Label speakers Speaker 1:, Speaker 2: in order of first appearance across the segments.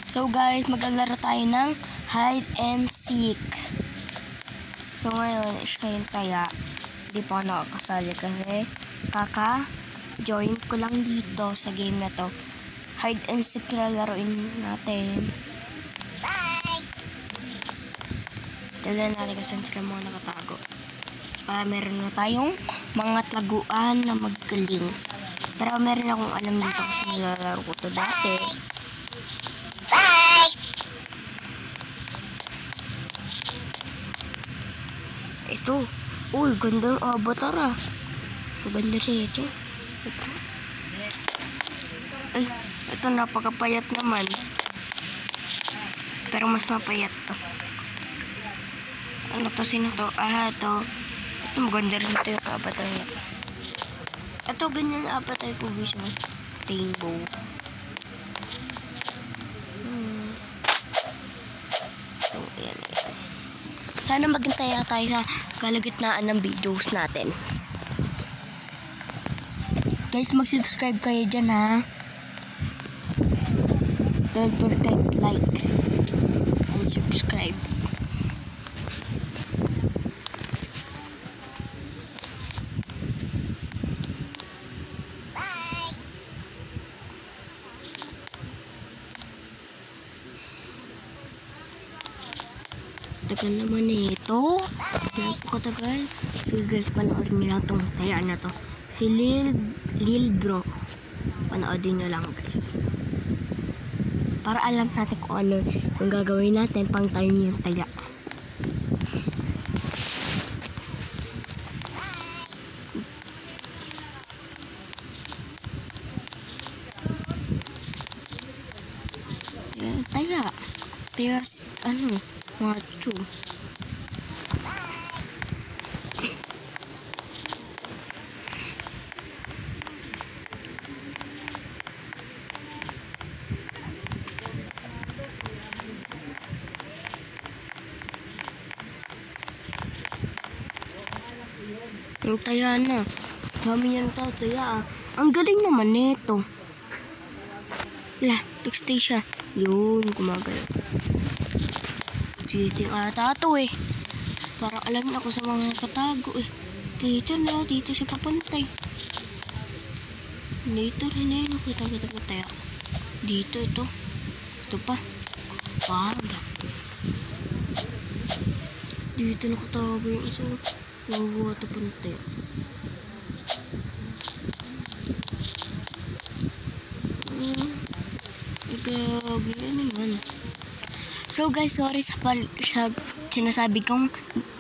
Speaker 1: So guys, maglalaro tayo ng hide and seek. So ngayon, siya yung taya. Hindi pa ako nakakasali kasi kaka-join ko lang dito sa game na to. Hide and seek na laruin natin.
Speaker 2: Bye!
Speaker 1: Tignan natin kasi sila mga nakatago. Meron na tayong mga taguan na magaling. Pero meron akong alam dito kasi nilalaro ko to dati.
Speaker 2: Bye!
Speaker 1: Ito. Uy, ganda ng avatar ah. Maganda rin ito. Ay, ito napakapayat naman. Pero mas mapayat to. Ano to? Sino to? Ah, ito. Ito maganda rin ito yung avatar niya. Ito ganyan ang avatar ko guys. Rainbow. So, ayan. Sana maghintay na tayo sa kalagitnaan ng videos natin. Guys, mag-subscribe kayo dyan ha. Don't forget like and subscribe.
Speaker 2: Bye!
Speaker 1: Tagal naman na ito. Napakatagal. Sige guys, panoorin nyo lang itong taya na to. Si Lil Bro. Panoodin nyo lang guys. Para alam natin kung ano yung gagawin natin pang tayo yung taya. Taya. Taya, ano, macho. Yung taya na. Dami yan tao, taya ah. Ang galing naman nito. Wala, nagstay siya. Yun, gumagalaw. Dito ata ito eh. Parang alam na ako sa mga katago eh. Dito na, dito siya papuntay. Dito rin eh, nakita ng taya. Dito, ito. Ito pa. Wow, dito nakatago yung isa. Wow, ito puntay. Grabe, ano yun? So guys, sorry sa sinasabi kong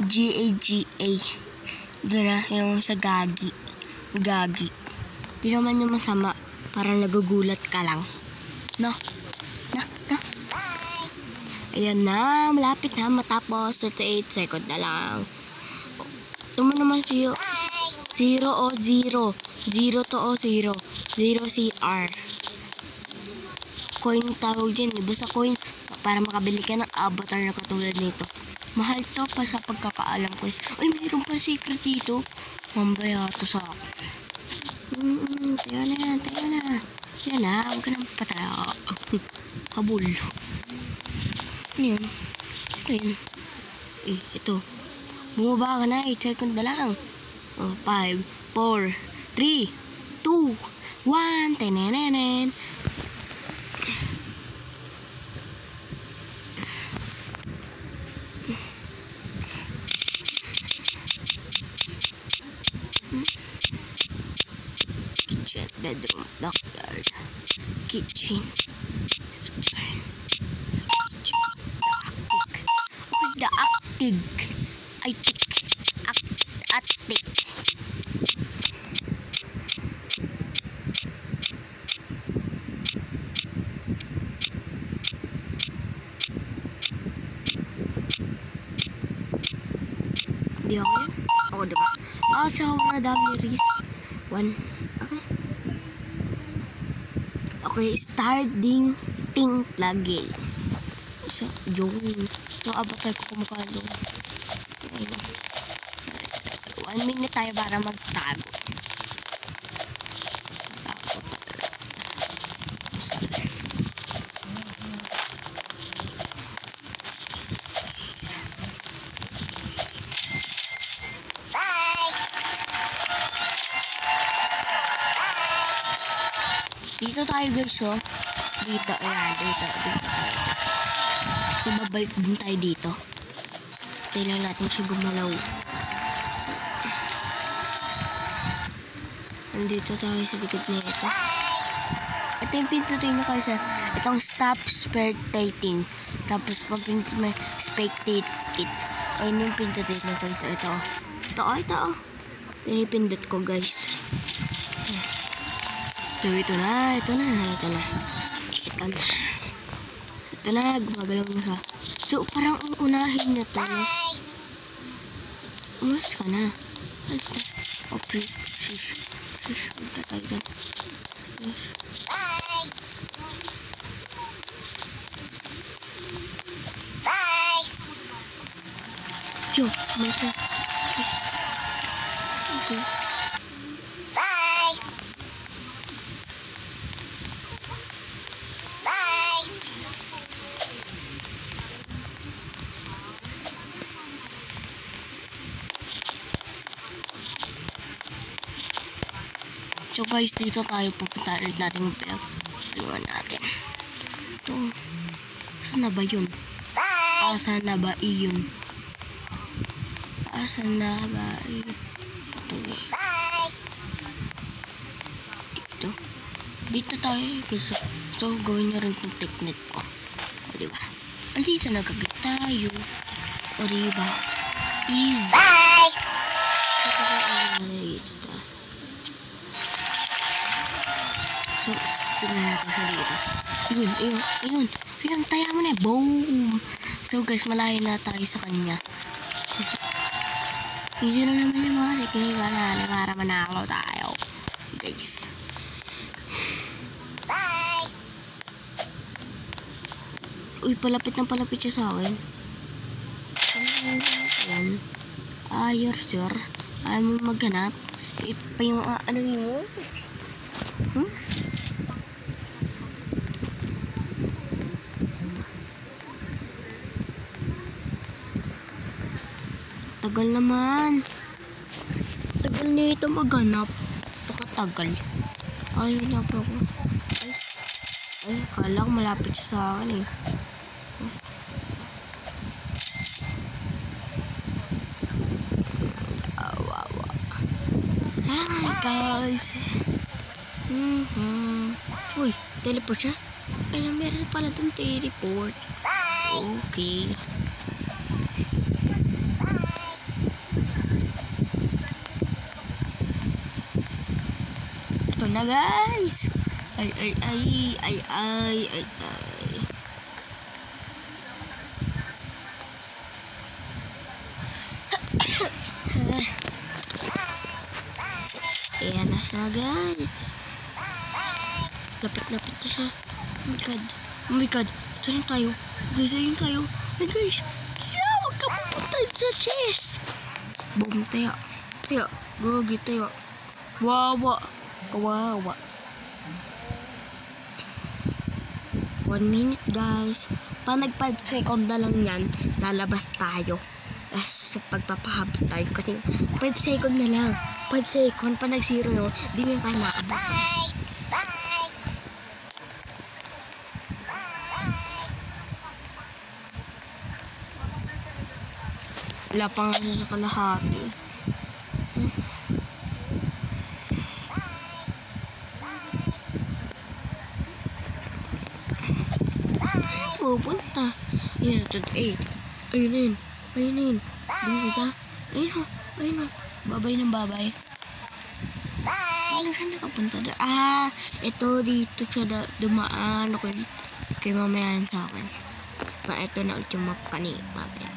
Speaker 1: GAGA. Doon na, yung sa Gagi. Gagi. Di naman yung masama. Parang nagugulat ka lang. No? No? No? Ayan na, malapit na matapos. 38 second na lang. Ito mo naman 0 o 0. 0 to o 0. 0 CR. Coin tawag dyan eh. Basta coin para makabili ka ng avatar na katulad nito. Mahal to pa sa pagkakaalam ko. Ay, mayroon pa secret dito. Mambaya to sa ako. Tayo na yan, tayo na. Yan na, huwag ka nang pataya. Habol. Ano yun? Ano yun? Eh, ito. Bumaba ka na, 8 second na lang. 5, 4, 3, 2, 1. Tenenenen. Kitchen, bedroom, backyard, kitchen, the active, I think, attic. Di ako yun? Oo, diba? So, madami ris. 1. Okay. Okay, starting pink lagi. So, yun. Ito, avatar ko kumukha doon. 1 minute tayo para magtago. tayo guys, oh. Dito, ayan, dito. So, babalik din tayo dito. Tingnan natin siya gumalaw. Nandito tayo sa likod na ito. Ito yung pintutin nyo guys, ah. Itong stop spectating. Tapos pag may spectate it. Ayun yung pintutin nyo guys. Ito. Ito. Pinipindot ko guys. Ito na. Gumagalaw na siya. So, parang unahin na to. Umalis ka na. Alis na. Okay. Shush. Punta tayo dyan. Yes. Yo, umalis na. Yes. Okay. So guys, dito tayo pupunta ulit natin yung pinag-aluan natin. Ito. Saan na ba yun? Asan na ba iyon? Ito. Dito tayo. So, gawin na rin yung technique ko. O, diba? Andito nagkabit tayo. O, diba? Easy. Ito ba ang dito? So, tignan natin siya dito. Ayun, taya mo na. Boom! So, guys, malayo na tayo sa kanya. Easy na naman yung mga technique na para manalo tayo. Guys. Uy, palapit siya sa akin. Ayan. You're sure? Ayaw mo maghanap? Pa yung ano mo? Tagal naman. Tagal nito maghanap. Pakatagal. Ay, hanap ako. Ay, kala ko malapit siya sa akin eh. Hi guys. Uy, teleport siya? Alam, meron pala itong teleport. Okay. Ito na guys. Ay. Ayan na siya guys. Lapit na siya. Oh my god. Ito na tayo. Guys, ayun tayo. Ay guys. Huwag ka pupunta sa chest. Boom, tayo. Gugi, tayo. Kawawa. 1 minute guys. Pa nag 5 second na lang yan, lalabas tayo. As pagpapahabit tayo kasi 5 second na lang. 5 second pa nag 0 yun, di nyo tayo maabot. Wala pa nga siya sa kalahati. Pupunta. Ayun na yun. Ayun na. Babay. Ano siya nakapunta doon? Ito dito siya dumaan. Okay, mamaya yan sa akin. Ito na ulit yung map kanina. Mamaya.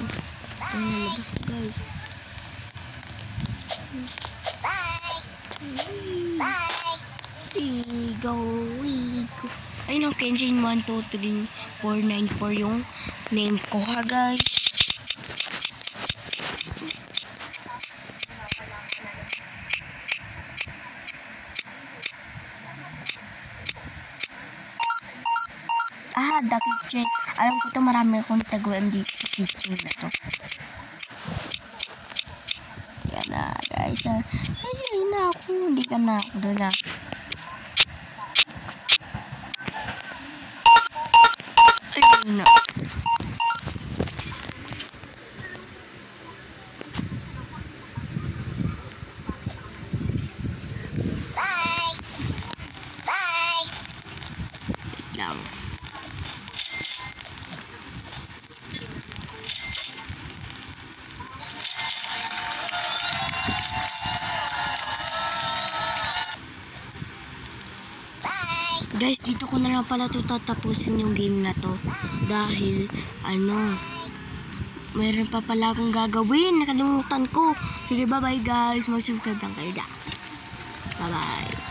Speaker 1: Ito na labas na guys. Go. Ayun o, Kenshin 123494 yung name ko ha guys. The kitchen. Alam ko to, marami akong taguan dito sa kitchen na to. Yan na guys. guys. Ay na ako. Hindi ka na ako doon na. Ayun na.
Speaker 2: Bye. Bye.
Speaker 1: Wait lang. Guys, dito ko na lang pala ito tatapusin yung game na to. Dahil, mayroon pa pala akong gagawin. Nakalimutan ko. Sige, bye-bye guys. Mag-subscribe lang kayo. Bye-bye.